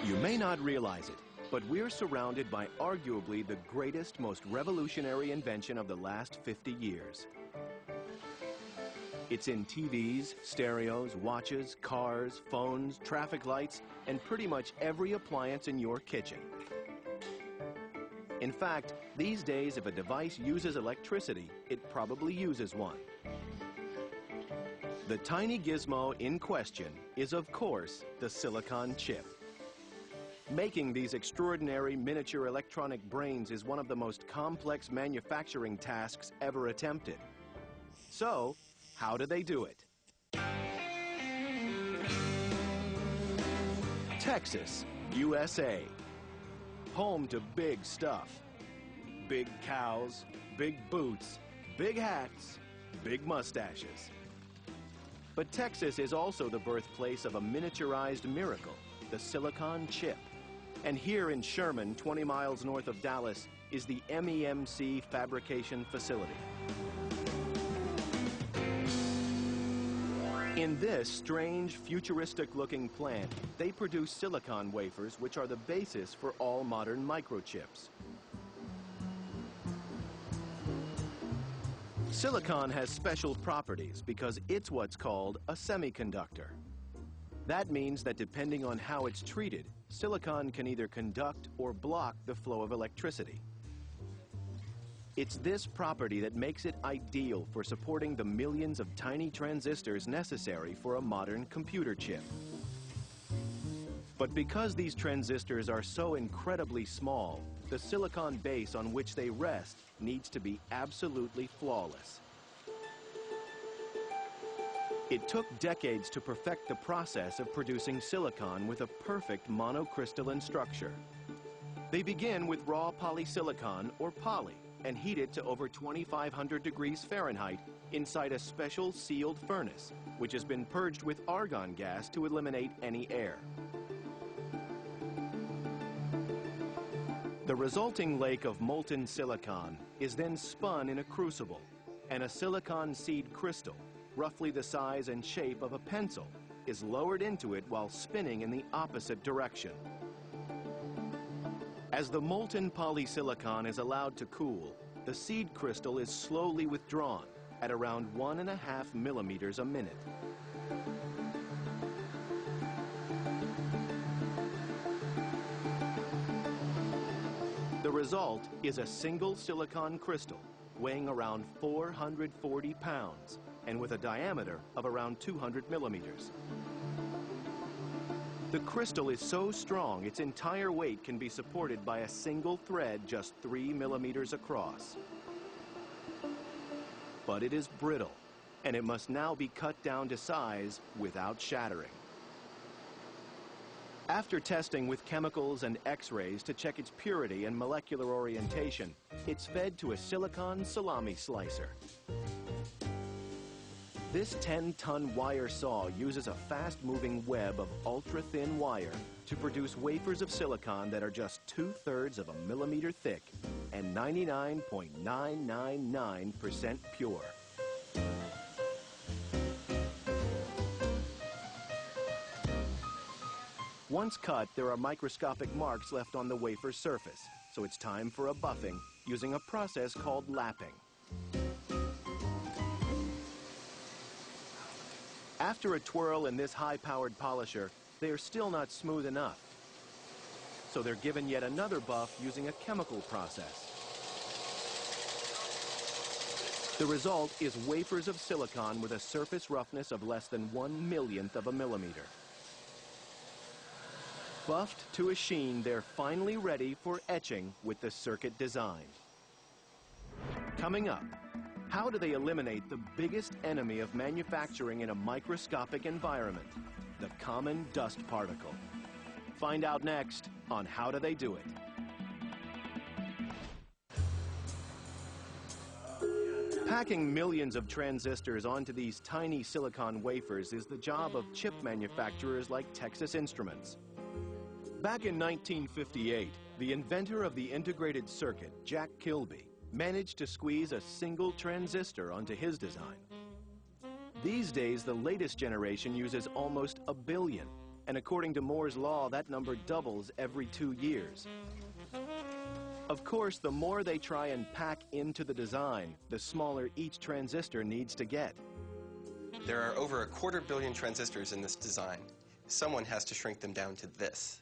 You may not realize it, but we're surrounded by arguably the greatest, most revolutionary invention of the last 50 years. It's in TVs, stereos, watches, cars, phones, traffic lights, and pretty much every appliance in your kitchen. In fact, these days, if a device uses electricity, it probably uses one. The tiny gizmo in question is, of course, the silicon chip. Making these extraordinary miniature electronic brains is one of the most complex manufacturing tasks ever attempted. So, how do they do it? Texas, USA. Home to big stuff. Big cows, big boots, big hats, big mustaches. But Texas is also the birthplace of a miniaturized miracle, the silicon chip. And here in Sherman, 20 miles north of Dallas, is the MEMC fabrication facility. In this strange, futuristic-looking plant, they produce silicon wafers, which are the basis for all modern microchips. Silicon has special properties because it's what's called a semiconductor. That means that depending on how it's treated, silicon can either conduct or block the flow of electricity. It's this property that makes it ideal for supporting the millions of tiny transistors necessary for a modern computer chip. But because these transistors are so incredibly small, the silicon base on which they rest needs to be absolutely flawless. It took decades to perfect the process of producing silicon with a perfect monocrystalline structure. They begin with raw polysilicon, or poly, and heat it to over 2,500 degrees Fahrenheit inside a special sealed furnace, which has been purged with argon gas to eliminate any air. The resulting lake of molten silicon is then spun in a crucible, and a silicon seed crystal, roughly the size and shape of a pencil, is lowered into it while spinning in the opposite direction. As the molten polysilicon is allowed to cool, the seed crystal is slowly withdrawn at around 1.5 millimeters a minute. The result is a single silicon crystal weighing around 440 pounds and with a diameter of around 200 millimeters. The crystal is so strong its entire weight can be supported by a single thread just 3 millimeters across. But it is brittle, and it must now be cut down to size without shattering. After testing with chemicals and X-rays to check its purity and molecular orientation, it's fed to a silicon salami slicer. This 10-ton wire saw uses a fast-moving web of ultra-thin wire to produce wafers of silicon that are just 2/3 of a millimeter thick and 99.999% pure. Once cut, there are microscopic marks left on the wafer surface, so it's time for a buffing using a process called lapping. After a twirl in this high-powered polisher, they are still not smooth enough. So they're given yet another buff using a chemical process. The result is wafers of silicon with a surface roughness of less than 1/1,000,000th of a millimeter. Buffed to a sheen, they're finally ready for etching with the circuit design. Coming up, how do they eliminate the biggest enemy of manufacturing in a microscopic environment, the common dust particle? Find out next on How Do They Do It? Packing millions of transistors onto these tiny silicon wafers is the job of chip manufacturers like Texas Instruments. Back in 1958, the inventor of the integrated circuit, Jack Kilby, managed to squeeze a single transistor onto his design. These days, the latest generation uses almost 1 billion, And according to Moore's law, that number doubles every 2 years. Of course, the more they try and pack into the design, the smaller each transistor needs to get. There are over 250 million transistors in this design. Someone has to shrink them down to this.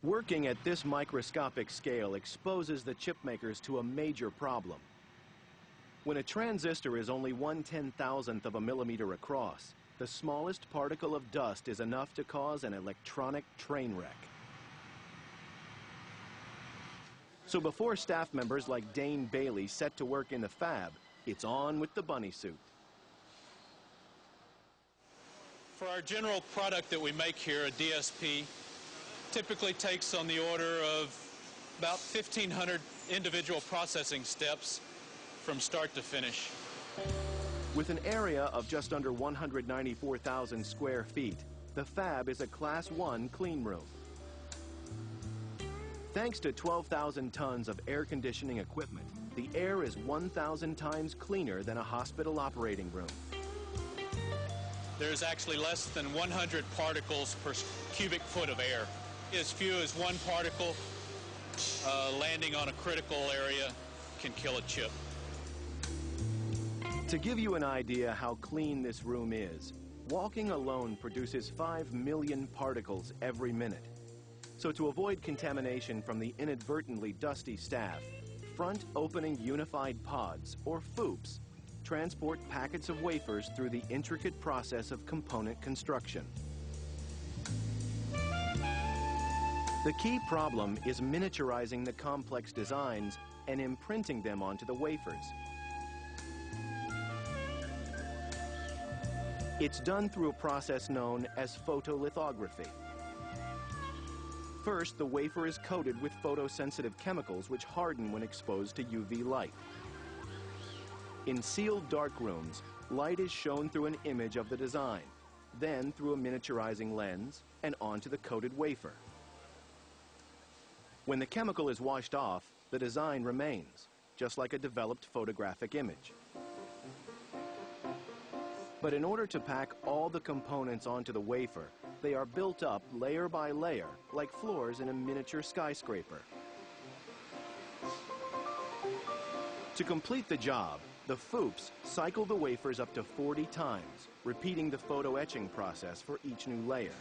Working at this microscopic scale exposes the chip makers to a major problem. When a transistor is only 1/10,000th of a millimeter across, the smallest particle of dust is enough to cause an electronic train wreck. So before staff members like Dane Bailey set to work in the fab, it's on with the bunny suit. For our general product that we make here, a DSP, typically takes on the order of about 1,500 individual processing steps from start to finish. With an area of just under 194,000 square feet, the fab is a Class 1 clean room. Thanks to 12,000 tons of air conditioning equipment, the air is 1,000 times cleaner than a hospital operating room. There's actually less than 100 particles per cubic foot of air. As few as one particle landing on a critical area can kill a chip. To give you an idea how clean this room is, walking alone produces 5 million particles every minute. So to avoid contamination from the inadvertently dusty staff, front opening unified pods, or FOUPs, transport packets of wafers through the intricate process of component construction. The key problem is miniaturizing the complex designs and imprinting them onto the wafers. It's done through a process known as photolithography. First, the wafer is coated with photosensitive chemicals which harden when exposed to UV light. In sealed darkrooms, light is shown through an image of the design, then through a miniaturizing lens and onto the coated wafer. When the chemical is washed off, the design remains, just like a developed photographic image. But in order to pack all the components onto the wafer, they are built up layer by layer, like floors in a miniature skyscraper. To complete the job, the FOUPs cycle the wafers up to 40 times, repeating the photo etching process for each new layer.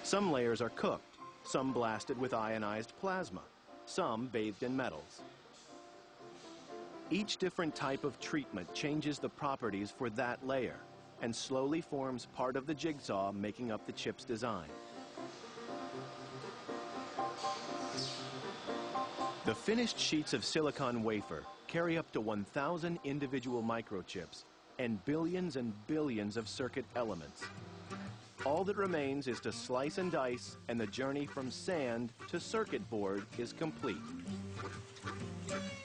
Some layers are cooked, some blasted with ionized plasma, some bathed in metals. Each different type of treatment changes the properties for that layer and slowly forms part of the jigsaw making up the chip's design. The finished sheets of silicon wafer carry up to 1,000 individual microchips and billions of circuit elements. All that remains is to slice and dice, and the journey from sand to circuit board is complete.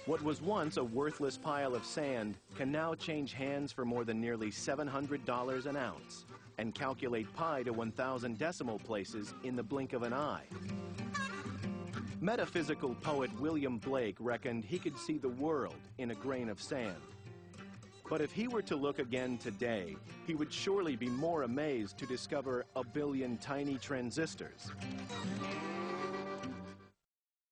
What was once a worthless pile of sand can now change hands for more than nearly $700 an ounce and calculate pi to 1,000 decimal places in the blink of an eye. Metaphysical poet William Blake reckoned he could see the world in a grain of sand. But if he were to look again today, he would surely be more amazed to discover a billion tiny transistors.